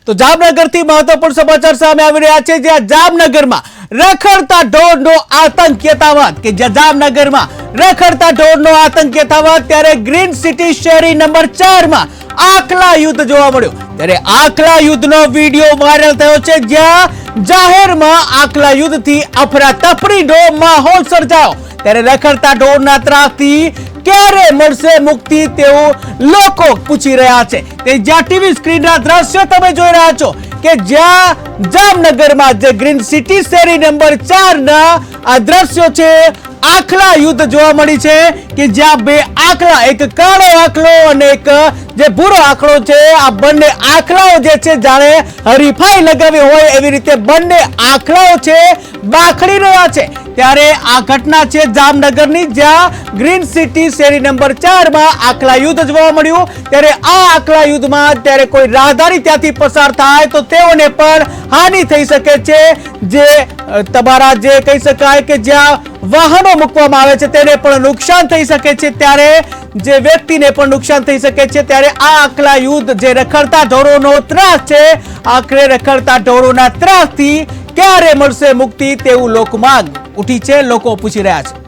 તો જામનગરથી મહત્વપૂર્ણ સમાચાર સામે આવી રહ્યા છે, જ્યાં જામનગરમાં રખડતા ઢોરનો આતંક યથાવત કે જ્યાં જામનગરમાં રખડતા ઢોરનો આતંક યથાવત ત્યારે ગ્રીન સિટી શેરી નંબર 4 માં આખલા યુદ્ધ જોવા મળ્યું। ત્યારે આખલા યુદ્ધનો વિડીયો વાયરલ થયો છે, જ્યાં જાહેરમાં આખલા યુદ્ધથી અફરાતફરીનો માહોલ સર્જાયો। ત્યારે રખડતા ઢોરના ત્રાસથી ક્યારે મળશે મુક્તિ તેવું લોકો પૂછી રહ્યા છે। તે જ્યાં ટીવી સ્ક્રીનના દ્રશ્યો તમે જોઈ રહ્યા છો કે જ્યાં જામનગરમાં જે ગ્રીન સિટી શેરી નંબર 4 ના આ દ્રશ્યો છે, આખલા યુદ્ધ જોવા મળી છે કે જ્યાં બે આખલા, એક કાળો આખલો અને એક જે ભૂરો આખલો છે, આ બંને આખલાઓ જે છે જાણે હરીફાઈ લગાવી હોય એવી રીતે બંને આખલાઓ છે બાખડી રહ્યા છે। ત્યારે આ ઘટના છે જામનગરની, જ્યાં ગ્રીન સિટી શેરી નંબર 4 માં આખલા યુદ્ધ જોવા મળ્યું। ત્યારે આ આખલા યુદ્ધમાં ત્યારે કોઈ રાહદારી ત્યાંથી પસાર થાય તો તેઓને પણ હાનિ થઈ શકે છે। જે તમારા જે કહી શકાય કે જ્યાં વાહનો મૂકવામાં આવે છે તેને પણ નુકસાન થઈ શકે છે, ત્યારે જે વ્યક્તિને પણ નુકસાન થઈ શકે છે। ત્યારે આ આખલા યુદ્ધ જે રખડતા ઢોરોનો ત્રાસ છે, આખરે રખડતા ઢોરોના ત્રાસથી ક્યારે મળશે મુક્તિ તેવું લોકમાંગ ઉઠી છે, લોકો પૂછી રહ્યા છે।